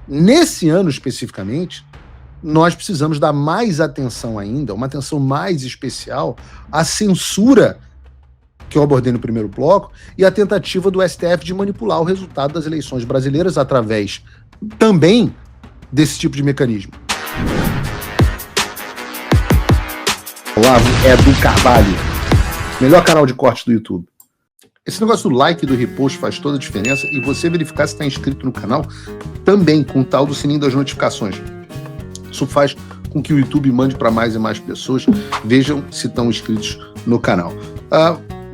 Nesse ano especificamente, nós precisamos dar mais atenção ainda, uma atenção mais especial à censura que eu abordei no primeiro bloco e à tentativa do STF de manipular o resultado das eleições brasileiras através também desse tipo de mecanismo. Olavo Edu Carvalho, melhor canal de cortes do YouTube. Esse negócio do like e do repost faz toda a diferença e você verificar se está inscrito no canal também com o tal do sininho das notificações. Isso faz com que o YouTube mande para mais e mais pessoas, vejam se estão inscritos no canal.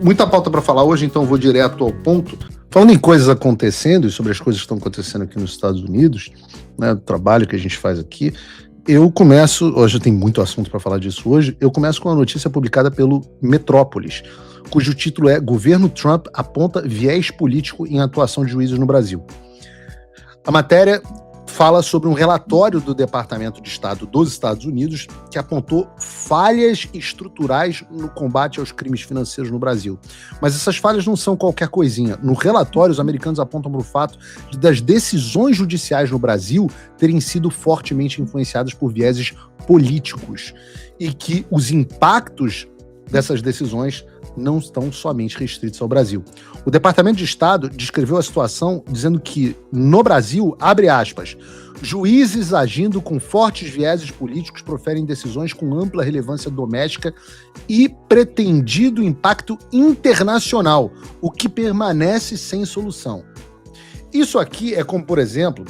Muita pauta para falar hoje, então vou direto ao ponto. Falando em coisas acontecendo e sobre as coisas que estão acontecendo aqui nos Estados Unidos, né, do trabalho que a gente faz aqui, eu começo, hoje tem muito assunto para falar disso hoje, eu começo com uma notícia publicada pelo Metrópolis, cujo título é Governo Trump aponta viés político em atuação de juízes no Brasil. A matéria fala sobre um relatório do Departamento de Estado dos Estados Unidos que apontou falhas estruturais no combate aos crimes financeiros no Brasil. Mas essas falhas não são qualquer coisinha. No relatório, os americanos apontam para o fato de das decisões judiciais no Brasil terem sido fortemente influenciadas por vieses políticos e que os impactos dessas decisões não estão somente restritos ao Brasil. O Departamento de Estado descreveu a situação dizendo que, no Brasil, abre aspas, juízes agindo com fortes vieses políticos proferem decisões com ampla relevância doméstica e pretendido impacto internacional, o que permanece sem solução. Isso aqui é como, por exemplo,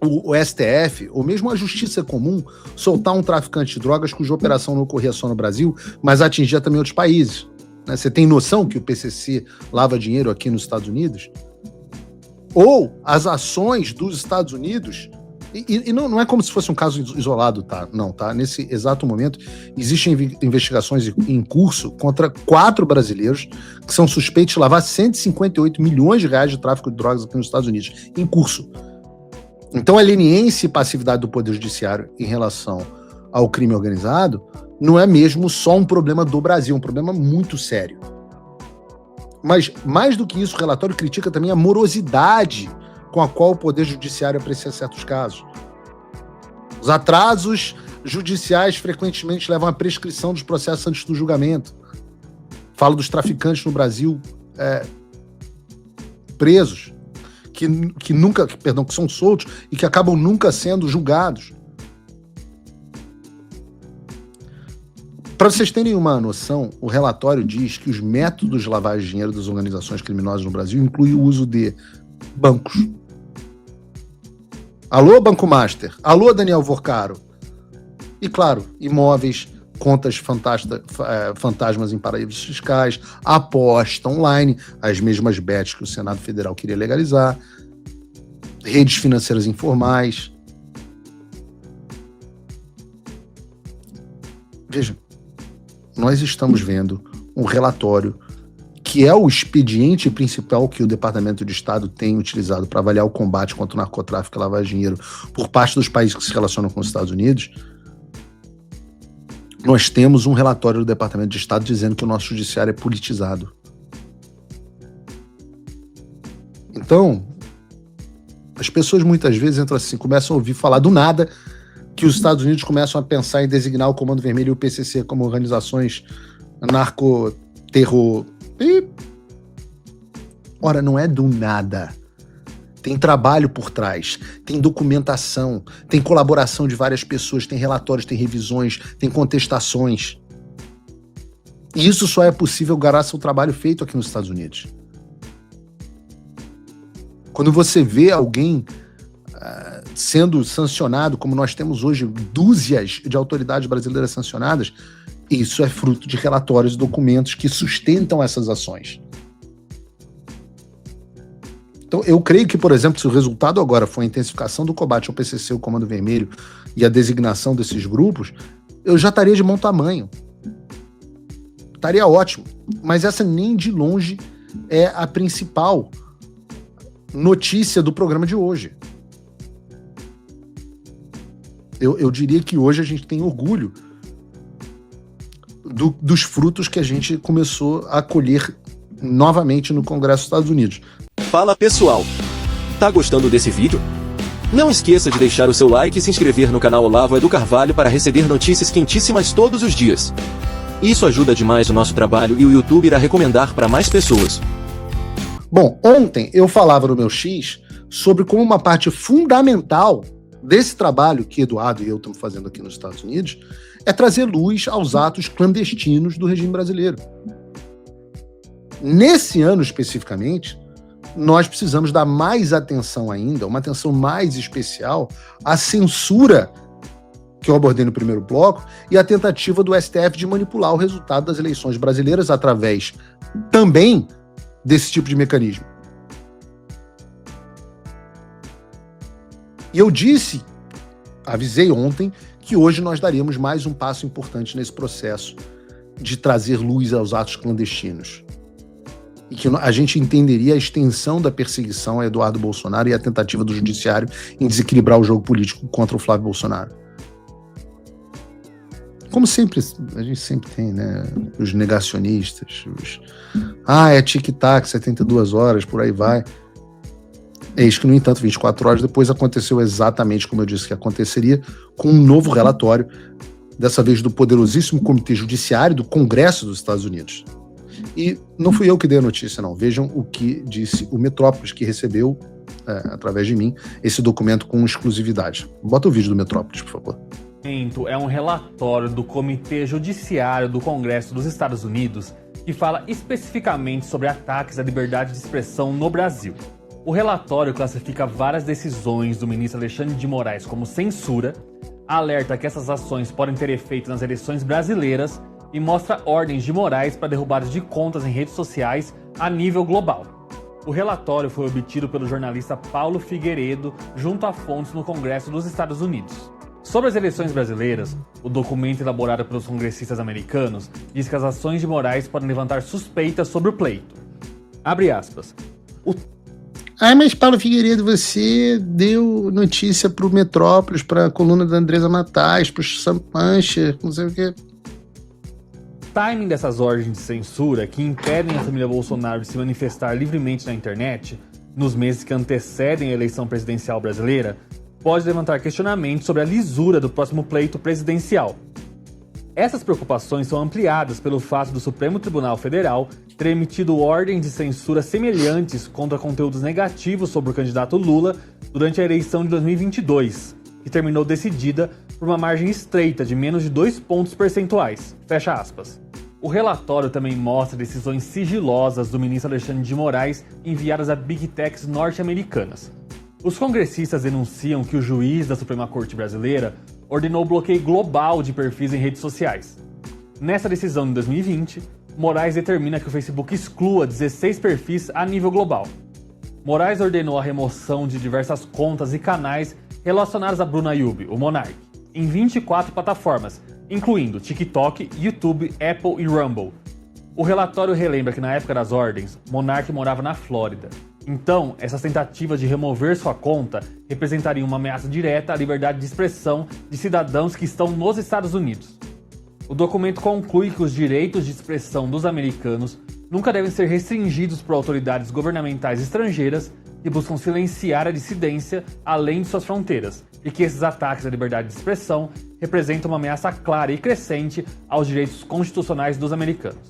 o STF, ou mesmo a Justiça Comum, soltar um traficante de drogas cuja operação não ocorria só no Brasil, mas atingia também outros países. Você tem noção que o PCC lava dinheiro aqui nos Estados Unidos? Ou as ações dos Estados Unidos, e não é como se fosse um caso isolado, tá? Não, tá? Nesse exato momento, existem investigações em curso contra 4 brasileiros que são suspeitos de lavar 158 milhões de reais de tráfico de drogas aqui nos Estados Unidos, em curso. Então, a leniência e passividade do Poder Judiciário em relação ao crime organizado não é mesmo só um problema do Brasil, um problema muito sério. Mas, mais do que isso, o relatório critica também a morosidade com a qual o Poder Judiciário aprecia certos casos. Os atrasos judiciais frequentemente levam à prescrição dos processos antes do julgamento. Falo dos traficantes no Brasil presos, que são soltos e que acabam nunca sendo julgados. Para vocês terem uma noção, o relatório diz que os métodos de lavagem de dinheiro das organizações criminosas no Brasil incluem o uso de bancos. Alô, Banco Master? Alô, Daniel Vorcaro? E, claro, imóveis, contas fantasmas em paraísos fiscais, aposta online, as mesmas bets que o Senado Federal queria legalizar, redes financeiras informais. Veja, nós estamos vendo um relatório que é o expediente principal que o Departamento de Estado tem utilizado para avaliar o combate contra o narcotráfico e lavagem de dinheiro por parte dos países que se relacionam com os Estados Unidos. Nós temos um relatório do Departamento de Estado dizendo que o nosso judiciário é politizado. Então, as pessoas muitas vezes entram assim, começam a ouvir falar do nada que os Estados Unidos começam a pensar em designar o Comando Vermelho e o PCC como organizações narcoterror. Ora, não é do nada. Tem trabalho por trás, tem documentação, tem colaboração de várias pessoas, tem relatórios, tem revisões, tem contestações. E isso só é possível graças ao trabalho feito aqui nos Estados Unidos. Quando você vê alguém sendo sancionado, como nós temos hoje dúzias de autoridades brasileiras sancionadas, isso é fruto de relatórios e documentos que sustentam essas ações. Então, eu creio que, por exemplo, se o resultado agora for a intensificação do combate ao PCC, o Comando Vermelho, e a designação desses grupos, eu já estaria de bom tamanho. Estaria ótimo. Mas essa nem de longe é a principal notícia do programa de hoje. Eu diria que hoje a gente tem orgulho dos frutos que a gente começou a colher novamente no Congresso dos Estados Unidos. Fala pessoal, tá gostando desse vídeo? Não esqueça de deixar o seu like e se inscrever no canal Olavo Edu Carvalho para receber notícias quentíssimas todos os dias. Isso ajuda demais o nosso trabalho e o YouTube irá recomendar para mais pessoas. Bom, ontem eu falava no meu X sobre como uma parte fundamental desse trabalho que Eduardo e eu estamos fazendo aqui nos Estados Unidos é trazer luz aos atos clandestinos do regime brasileiro. Nesse ano especificamente, nós precisamos dar mais atenção ainda, uma atenção mais especial à censura que eu abordei no primeiro bloco e à tentativa do STF de manipular o resultado das eleições brasileiras através também desse tipo de mecanismo. E eu avisei ontem, que hoje nós daríamos mais um passo importante nesse processo de trazer luz aos atos clandestinos. E que a gente entenderia a extensão da perseguição a Eduardo Bolsonaro e a tentativa do judiciário em desequilibrar o jogo político contra o Flávio Bolsonaro. Como sempre, a gente sempre tem, né, os negacionistas, é tic-tac, 72 horas, por aí vai. Eis que, no entanto, 24 horas depois aconteceu exatamente como eu disse que aconteceria, com um novo relatório, dessa vez do poderosíssimo Comitê Judiciário do Congresso dos Estados Unidos. E não fui eu que dei a notícia, não. Vejam o que disse o Metrópolis, que recebeu, através de mim, esse documento com exclusividade. Bota o vídeo do Metrópolis, por favor. É um relatório do Comitê Judiciário do Congresso dos Estados Unidos que fala especificamente sobre ataques à liberdade de expressão no Brasil. O relatório classifica várias decisões do ministro Alexandre de Moraes como censura, alerta que essas ações podem ter efeito nas eleições brasileiras e mostra ordens de Moraes para derrubada de contas em redes sociais a nível global. O relatório foi obtido pelo jornalista Paulo Figueiredo junto a fontes no Congresso dos Estados Unidos. Sobre as eleições brasileiras, o documento elaborado pelos congressistas americanos diz que as ações de Moraes podem levantar suspeitas sobre o pleito. Abre aspas. Mas Paulo Figueiredo, você deu notícia para o Metrópolis, para a coluna da Andresa Matais, para o Sampancha, não sei o quê. O timing dessas ordens de censura que impedem a família Bolsonaro de se manifestar livremente na internet, nos meses que antecedem a eleição presidencial brasileira, pode levantar questionamentos sobre a lisura do próximo pleito presidencial. Essas preocupações são ampliadas pelo fato do Supremo Tribunal Federal ter emitido ordens de censura semelhantes contra conteúdos negativos sobre o candidato Lula durante a eleição de 2022, que terminou decidida por uma margem estreita de menos de 2 pontos percentuais. Fecha aspas. O relatório também mostra decisões sigilosas do ministro Alexandre de Moraes enviadas a Big Techs norte-americanas. Os congressistas denunciam que o juiz da Suprema Corte Brasileira ordenou o bloqueio global de perfis em redes sociais. Nessa decisão de 2020, Moraes determina que o Facebook exclua 16 perfis a nível global. Moraes ordenou a remoção de diversas contas e canais relacionados a Bruna Yubi, o Monark, em 24 plataformas, incluindo TikTok, YouTube, Apple e Rumble. O relatório relembra que na época das ordens, Monark morava na Flórida. Então, essas tentativas de remover sua conta representariam uma ameaça direta à liberdade de expressão de cidadãos que estão nos Estados Unidos. O documento conclui que os direitos de expressão dos americanos nunca devem ser restringidos por autoridades governamentais estrangeiras que buscam silenciar a dissidência além de suas fronteiras, e que esses ataques à liberdade de expressão representam uma ameaça clara e crescente aos direitos constitucionais dos americanos.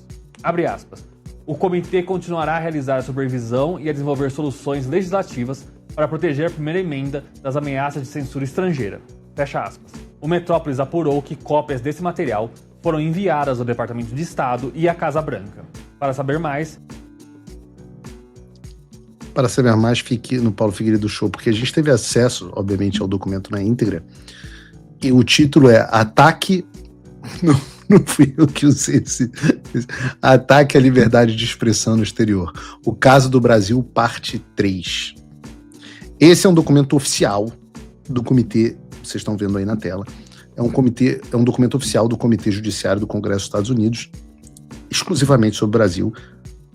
Abre aspas. O comitê continuará a realizar a supervisão e a desenvolver soluções legislativas para proteger a primeira emenda das ameaças de censura estrangeira. Fecha aspas. O Metrópolis apurou que cópias desse material foram enviadas ao Departamento de Estado e à Casa Branca. Para saber mais, fique no Paulo Figueiredo Show, porque a gente teve acesso, obviamente, ao documento na íntegra, e o título é Ataque... Não fui eu que usei esse Ataque à Liberdade de Expressão no Exterior. O Caso do Brasil, parte 3. Esse é um documento oficial do comitê, vocês estão vendo aí na tela, é um documento oficial do Comitê Judiciário do Congresso dos Estados Unidos, exclusivamente sobre o Brasil,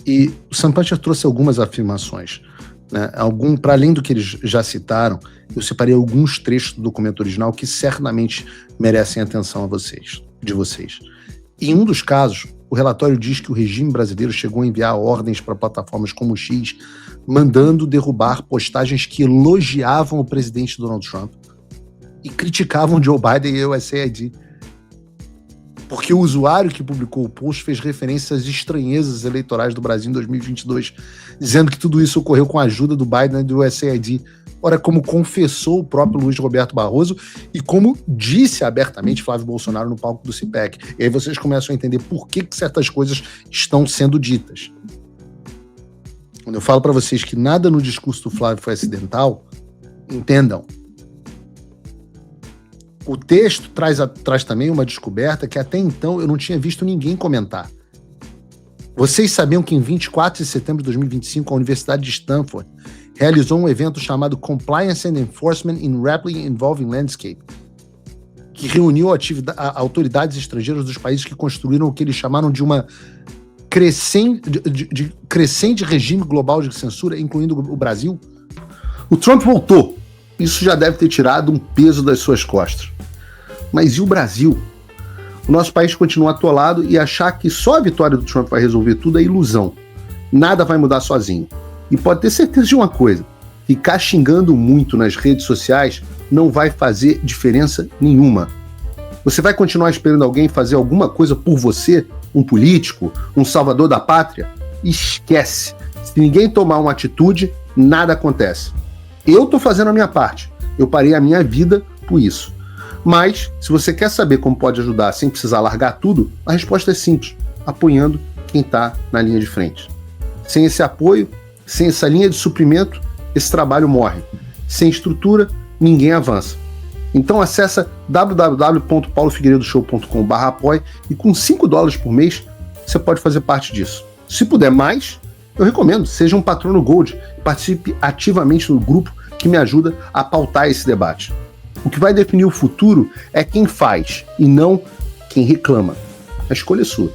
e o Sampancha trouxe algumas afirmações, né? Para além do que eles já citaram, eu separei alguns trechos do documento original que certamente merecem atenção de vocês. E em um dos casos, O relatório diz que o regime brasileiro chegou a enviar ordens para plataformas como o X, mandando derrubar postagens que elogiavam o presidente Donald Trump e criticavam Joe Biden e o USAID. Porque o usuário que publicou o post fez referência às estranhezas eleitorais do Brasil em 2022, dizendo que tudo isso ocorreu com a ajuda do Biden e do USAID. Ora, como confessou o próprio Luiz Roberto Barroso e como disse abertamente Flávio Bolsonaro no palco do CPEC. E aí vocês começam a entender por que certas coisas estão sendo ditas. Quando eu falo para vocês que nada no discurso do Flávio foi acidental, entendam. O texto traz também uma descoberta que até então eu não tinha visto ninguém comentar. Vocês sabiam que em 24 de setembro de 2025 a Universidade de Stanford realizou um evento chamado Compliance and Enforcement in Rapidly Evolving Landscape, que reuniu autoridades estrangeiras dos países que construíram o que eles chamaram de uma crescente regime global de censura, incluindo o Brasil? O Trump voltou. Isso já deve ter tirado um peso das suas costas. Mas e o Brasil? O nosso país continua atolado e achar que só a vitória do Trump vai resolver tudo é ilusão. Nada vai mudar sozinho. E pode ter certeza de uma coisa: ficar xingando muito nas redes sociais não vai fazer diferença nenhuma. Você vai continuar esperando alguém fazer alguma coisa por você? Um político? Um salvador da pátria? Esquece. Se ninguém tomar uma atitude, nada acontece. Eu estou fazendo a minha parte. Eu parei a minha vida por isso. Mas, se você quer saber como pode ajudar sem precisar largar tudo, a resposta é simples: apoiando quem está na linha de frente. Sem esse apoio, sem essa linha de suprimento, esse trabalho morre. Sem estrutura, ninguém avança. Então acessa www.paulofigueiredoshow.com/apoie e com $5 por mês você pode fazer parte disso. Se puder mais, eu recomendo, seja um patrono Gold e participe ativamente no grupo que me ajuda a pautar esse debate. O que vai definir o futuro é quem faz e não quem reclama. A escolha é sua.